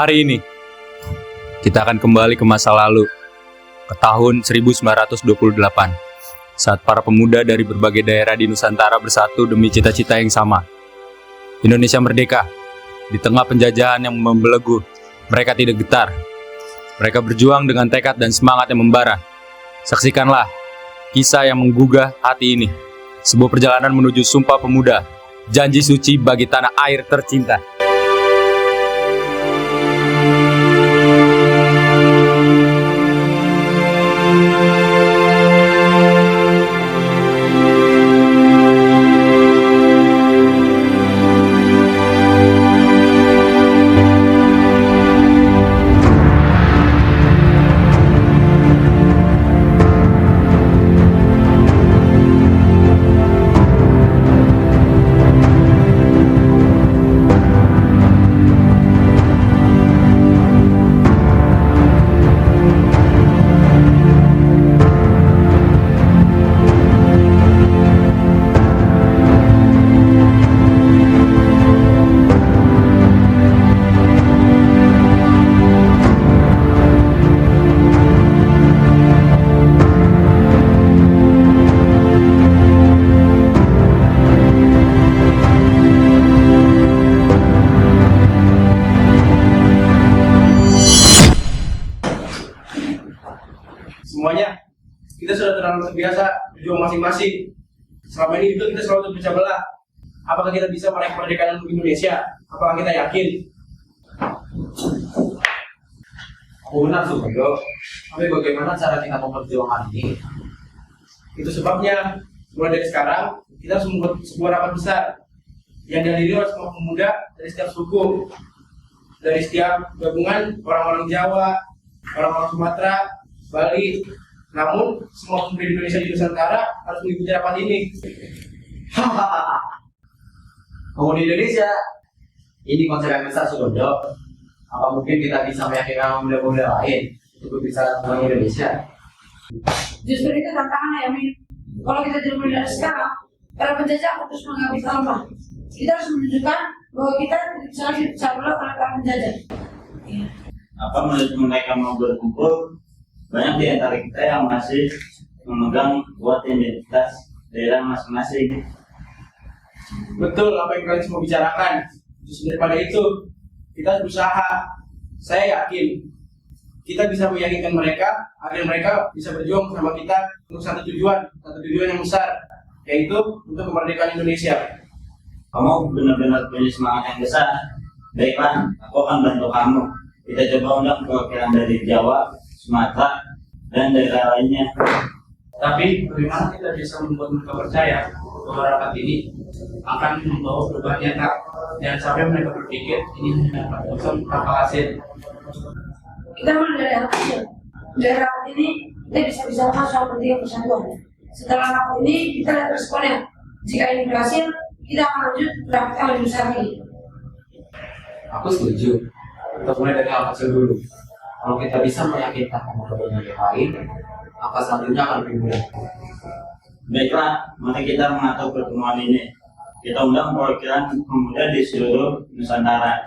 Hari ini, kita akan kembali ke masa lalu, ke tahun 1928, saat para pemuda dari berbagai daerah di Nusantara bersatu demi cita-cita yang sama. Indonesia merdeka, di tengah penjajahan yang membelenggu, mereka tidak getar. Mereka berjuang dengan tekad dan semangat yang membara. Saksikanlah kisah yang menggugah hati ini, sebuah perjalanan menuju Sumpah Pemuda, janji suci bagi tanah air tercinta. Semuanya, kita sudah terlalu terbiasa berjuang masing-masing. Selama ini juga kita selalu terpecah belah. Apakah kita bisa meraih kemerdekaan untuk Indonesia? Apakah kita yakin? Aku benar Supriyo, tapi bagaimana cara kita memperjuangkan ini? Itu sebabnya, mulai dari sekarang, kita harus membuat sebuah rapat besar yang dihadiri oleh semua pemuda dari setiap suku, dari setiap gabungan orang-orang Jawa, orang-orang Sumatera, Bali. Namun, semua pemuda di Indonesia di Nusantara harus mengikuti rapat ini. Pemuda Indonesia, ini konsep yang besar Sudodo. Apa mungkin kita bisa meyakinkan pemuda-pemuda lain untuk berbicara tentang Indonesia? Justru itu tantangannya ya, Min. Kalau kita tidak mulai dari sekarang, para penjajah akan terus mengambil sampah. Kita harus menunjukkan bahwa kita tidak bisa lagi dipecah belah oleh para penjajah. Apa menurut mereka mau berkumpul? Banyak di antara kita yang masih memegang buat identitas daerah masing-masing. Betul apa yang kalian semua bicarakan. Justru daripada itu, kita harus berusaha. Saya yakin kita bisa meyakinkan mereka agar mereka bisa berjuang bersama kita untuk satu tujuan yang besar, yaitu untuk kemerdekaan Indonesia. Kamu benar-benar punya semangat yang besar. Baiklah, aku akan bantu kamu. Kita coba undang perwakilan dari Jawa, Sumatera, dan daerah lainnya. Tapi bagaimana kita bisa membuat mereka percaya bahwa rapat ini akan membawa perubahan nyata? Jangan sampai mereka berpikir ini hanya kosong tanpa hasil. Kita mulai dari hal kecil. Dari rapat ini, kita bisa bicara soal pentingnya persatuan. Setelah rapat ini, kita lihat responnya. Jika ini berhasil, kita akan lanjut ke rapat yang lebih besar lagi. Aku setuju. Kita mulai dari hal kecil dulu. Kalau kita bisa meyakinkan pemuda yang lain, maka selanjutnya akan lebih mudah. Baiklah, mari kita mengatur pertemuan ini. Kita undang perwakilan pemuda di seluruh Nusantara.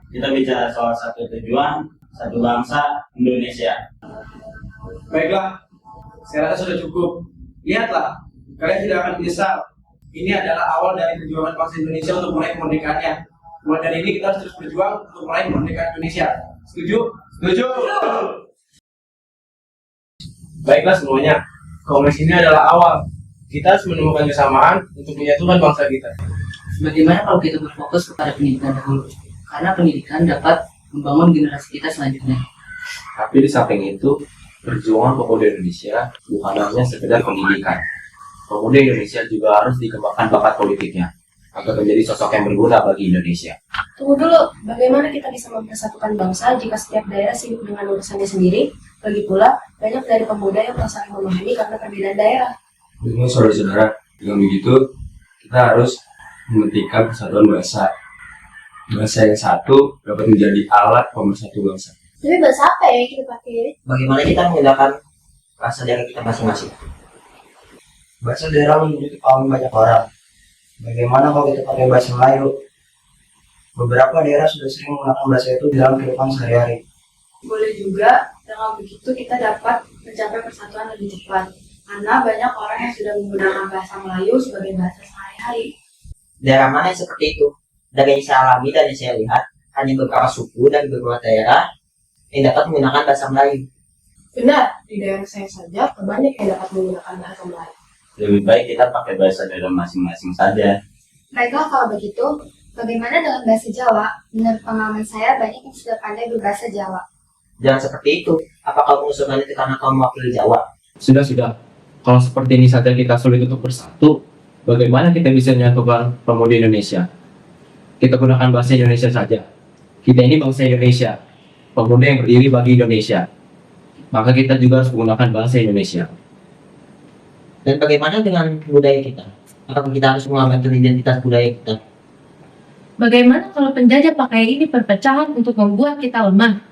Kita bicara soal satu tujuan, satu bangsa, Indonesia. Baiklah, saya rasa sudah cukup. Lihatlah, kalian tidak akan menyesal. Ini adalah awal dari perjuangan bangsa Indonesia untuk meraih kemerdekaannya. Mulai dari ini kita harus terus berjuang untuk meraih kemerdekaan Indonesia. Setuju? Setuju! Baiklah semuanya, kongres ini adalah awal. Kita harus menemukan kesamaan untuk menyatukan bangsa kita. Bagaimana kalau kita berfokus kepada pendidikan dahulu? Karena pendidikan dapat membangun generasi kita selanjutnya. Tapi di samping itu, perjuangan pemuda Indonesia bukan hanya sekedar pendidikan. Pemuda Indonesia juga harus dikembangkan bakat politiknya agar menjadi sosok yang berguna bagi Indonesia. Tunggu dulu, bagaimana kita bisa mempersatukan bangsa jika setiap daerah sibuk dengan urusannya sendiri? Lagi pula, banyak dari pemuda yang tak saling memahami karena perbedaan daerah. Dengan saudara-saudara, dengan begitu kita harus mementingkan persatuan bangsa. Bangsa yang satu dapat menjadi alat pemersatu bangsa. Tapi bahasa apa ya yang kita pakai? Bagaimana kita menggunakan bahasa daerah kita masing-masing? Bahasa daerah menjadi dipahami banyak orang. Bagaimana kalau kita pakai bahasa Melayu? Beberapa daerah sudah sering menggunakan bahasa itu di dalam kehidupan sehari-hari. Boleh juga, dengan begitu kita dapat mencapai persatuan lebih cepat. Karena banyak orang yang sudah menggunakan bahasa Melayu sebagai bahasa sehari-hari. Daerah mana yang seperti itu? Dari yang saya alami dan yang saya lihat, hanya beberapa suku dan beberapa daerah yang dapat menggunakan bahasa Melayu. Benar, di daerah saya saja banyak yang dapat menggunakan bahasa Melayu. Lebih baik kita pakai bahasa daerah masing-masing saja. Baiklah kalau begitu, bagaimana dengan bahasa Jawa? Menurut pengalaman saya, banyak yang sudah pandai berbahasa Jawa. Jangan seperti itu. Apa kau mengusulkan itu karena kau mewakili Jawa? Sudah. Kalau seperti ini saja kita sulit untuk bersatu, bagaimana kita bisa menyatukan pemuda Indonesia? Kita gunakan bahasa Indonesia saja. Kita ini bangsa Indonesia, pemuda yang berdiri bagi Indonesia. Maka kita juga harus menggunakan bahasa Indonesia. Dan bagaimana dengan budaya kita? Apakah kita harus mengamalkan identitas budaya kita? Bagaimana kalau penjajah pakai ini perpecahan untuk membuat kita lemah?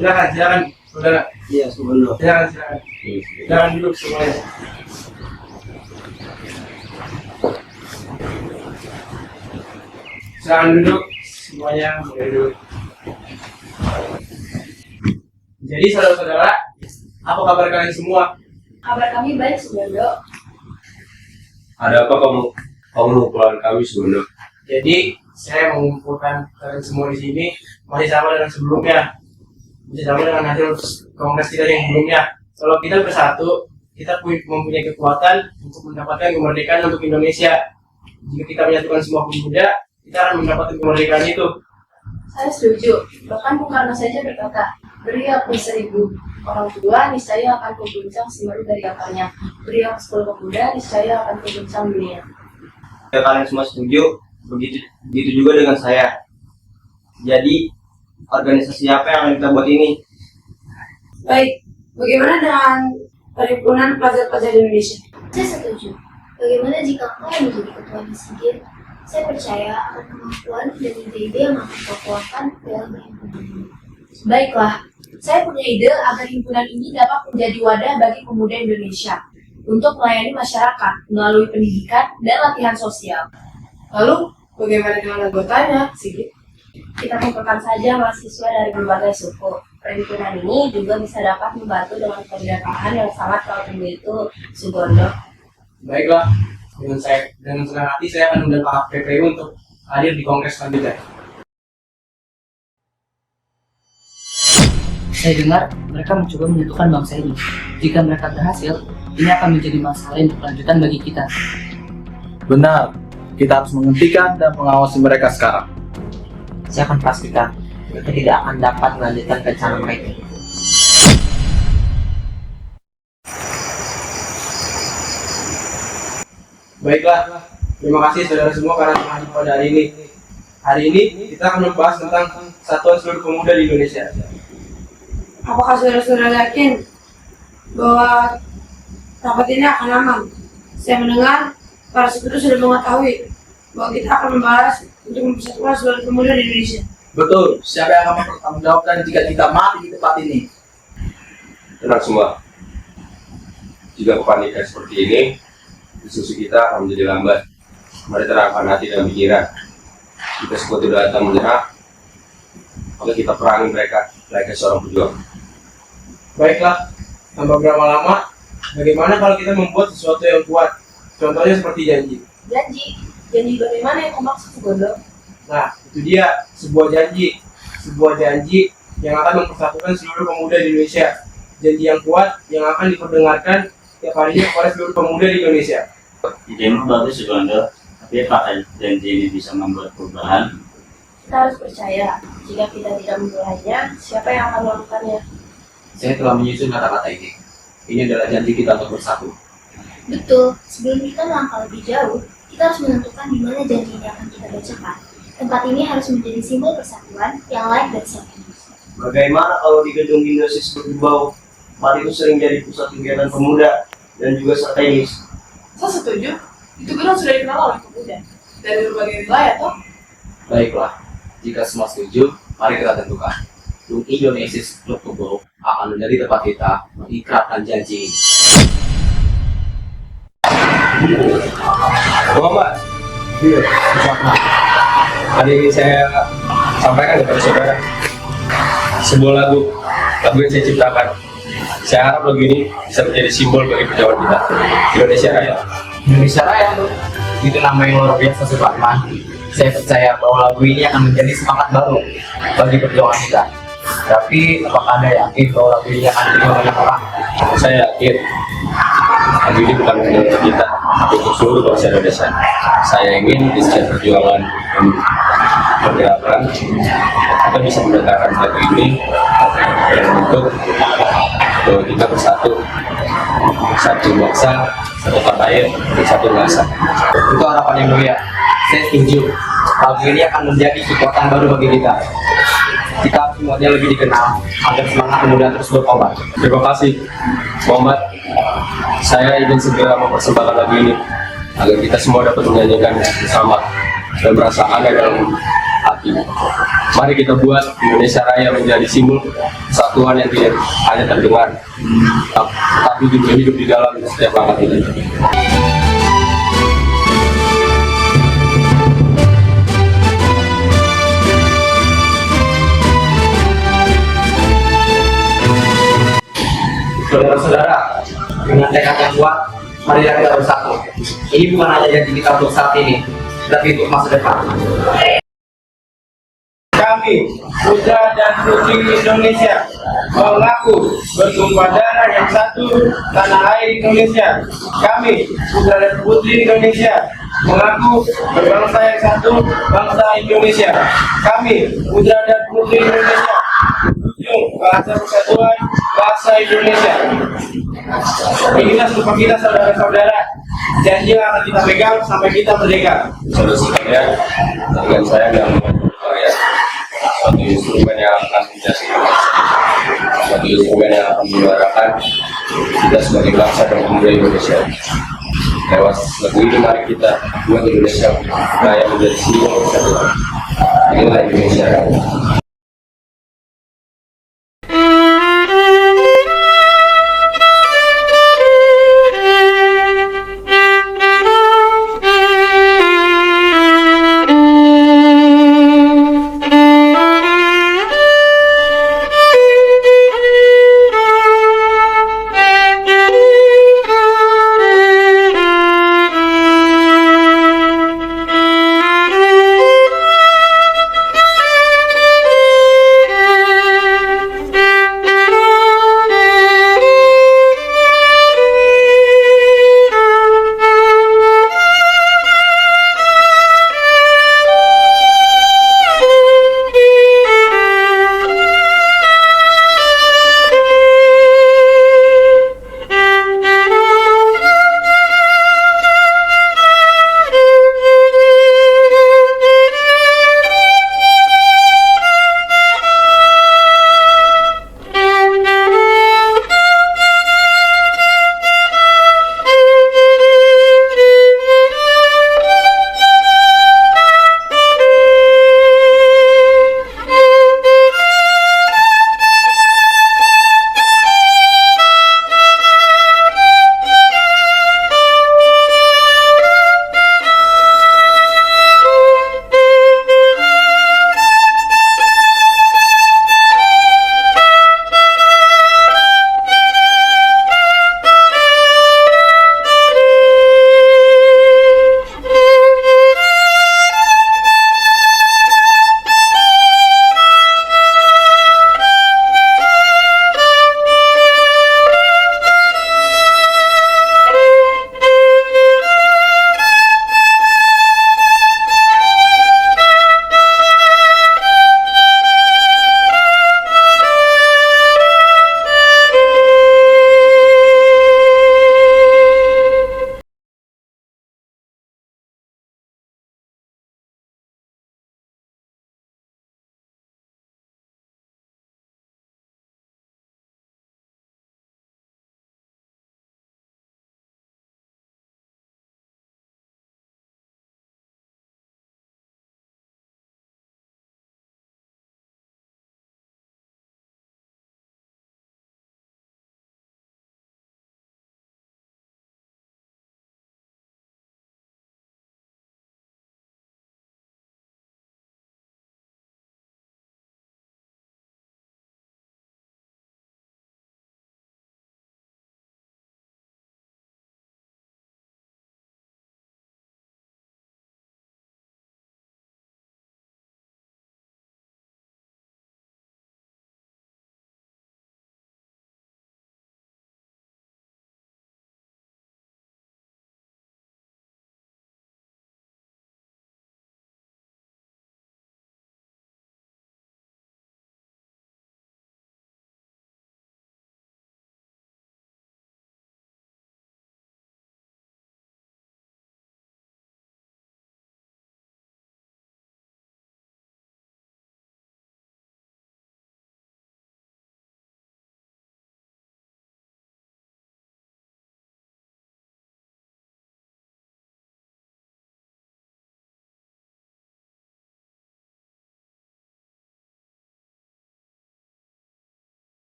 Silakan, saudara. Iya, sebelum. Silakan. Silakan duduk semuanya. Silakan duduk semuanya, boleh duduk. Jadi saudara-saudara, apa kabar kalian semua? Kabar kami baik, Sugondo. Ada apa kamu mengumpulkan kami sebenarnya? Jadi saya mengumpulkan kalian semua di sini masih sama dengan sebelumnya, masih sama dengan hasil kongres kita yang sebelumnya. Kalau kita bersatu, kita mempunyai kekuatan untuk mendapatkan kemerdekaan untuk Indonesia. Jika kita menyatukan semua pemuda, kita akan mendapatkan kemerdekaan itu. Saya setuju. Bahkan Bung Karno saja berkata, beri aku 1000 orang tua, niscaya akan kuguncang semeru dari akarnya. Beri aku 10 pemuda, niscaya akan kuguncang dunia. Ya, kalian semua setuju, begitu juga dengan saya. Jadi, organisasi apa yang akan kita buat ini? Baik, bagaimana dengan Perhimpunan Pelajar-Pelajar Indonesia? Saya setuju. Bagaimana jika kau yang menjadi ketua di SIGIN? Saya percaya akan kemampuan dan ide-ide yang akan kau keluarkan dalam perhimpunan ini. Baiklah, saya punya ide agar himpunan ini dapat menjadi wadah bagi pemuda Indonesia untuk melayani masyarakat melalui pendidikan dan latihan sosial. Lalu, bagaimana dengan anggotanya, Sigit? Kita kumpulkan saja mahasiswa dari berbagai suku. Perhimpunan ini juga bisa dapat membantu dengan pendataan yang sangat kau tunggu itu, Sugondo. Baiklah, dengan senang hati saya akan undang Pak PPU untuk hadir di kongres selanjutnya. Saya dengar mereka mencoba menyatukan bangsa ini. Jika mereka berhasil, ini akan menjadi masalah yang berkelanjutan bagi kita. Benar, kita harus menghentikan dan mengawasi mereka sekarang. Saya akan pastikan mereka tidak akan dapat melanjutkan rencana mereka. Baiklah, terima kasih saudara semua karena telah hadir pada hari ini. Hari ini kita akan membahas tentang Satuan Seluruh Pemuda di Indonesia. Apakah saudara-saudara yakin bahwa rapat ini akan aman. Saya mendengar para sekutu sudah mengetahui bahwa kita akan membahas untuk mempersatukan seluruh pemuda di Indonesia. Betul, siapa yang akan mempertanggungjawabkan jika kita mati di tempat ini? Tenang semua. Jika kepanikan seperti ini, diskusi kita akan menjadi lambat. Mari terangkan hati dan pikiran. Jika sekutu datang menyerang, maka kita perangi mereka layaknya seorang pejuang. Baiklah, tanpa berlama-lama, bagaimana kalau kita membuat sesuatu yang kuat? Contohnya seperti janji. Janji bagaimana yang kau maksud, Sugondo? Nah, itu dia, sebuah janji yang akan mempersatukan seluruh pemuda di Indonesia. Janji yang kuat yang akan diperdengarkan tiap harinya kepada seluruh pemuda di Indonesia. Idemu bagus, Sugondo. Tapi apakah janji ini bisa membuat perubahan? Kita harus percaya, jika kita tidak memulainya, siapa yang akan melakukannya? Saya telah menyusun kata-kata ini. Ini adalah janji kita untuk bersatu. Betul, sebelum kita melangkah lebih jauh, kita harus menentukan di mana janji ini akan kita bacakan. Tempat ini harus menjadi simbol persatuan yang layak dan sehat. Bagaimana kalau di gedung Gimnasis Berbau, mari itu sering jadi pusat kegiatan pemuda dan juga strategis. Saya setuju, itu gedung sudah dikenal oleh pemuda dari berbagai wilayah, toh? Baiklah, jika semua setuju, mari kita tentukan. Gedung Indonesis Klub Berbau akan menjadi tempat kita mengikrarkan janji ini. Muhammad, tadi saya sampaikan kepada saudara sebuah lagu yang saya ciptakan. Saya harap lagu ini bisa menjadi simbol bagi perjuangan kita, Indonesia Raya. Indonesia Raya tuh, itu nama yang luar biasa, Supratman. Saya percaya bahwa lagu ini akan menjadi semangat baru bagi perjuangan kita. Tapi apakah Anda yakin bahwa lagu ini akan diterima banyak orang? Saya yakin lagu ini bukan hanya untuk kita, tapi untuk seluruh bangsa Indonesia. Saya ingin di setiap perjuangan dan pergerakan kita bisa mendengarkan lagu ini dan untuk kita bersatu, satu bangsa, satu tanah air, dan satu bangsa. Itu harapan yang mulia. Saya setuju. Lagu ini akan menjadi kekuatan baru bagi kita. Kita semuanya lebih dikenal agar semangat pemuda terus berkobar. Terima kasih, Muhammad. Saya ingin segera mempersembahkan lagu ini agar kita semua dapat menyanyikan bersama dan merasa ada dalam hati. Mari kita buat Indonesia Raya menjadi simbol persatuan yang tidak hanya terdengar, tapi juga hidup di dalam setiap langkah kita. Saudara-saudara, dengan tekad yang kuat, mari kita bersatu. Ini bukan hanya janji kita untuk saat ini, tapi untuk masa depan. Kami, putra dan putri Indonesia, mengaku bertumpah darah yang satu tanah air Indonesia. Kami, putra dan putri Indonesia, mengaku berbangsa yang satu bangsa Indonesia. Kami, putra dan putri Indonesia, bahasa persatuan bahasa Indonesia. Inilah sumpah kita, saudara-saudara. Janji yang akan kita pegang sampai kita merdeka. Saudara sekalian, dengan saya dan karya suatu instrumen yang akan menjadi suatu instrumen yang akan menyuarakan kita sebagai bangsa dan pemuda Indonesia. Lewat lagu ini mari kita buat Indonesia Raya menjadi simbol persatuan. Inilah Indonesia Raya.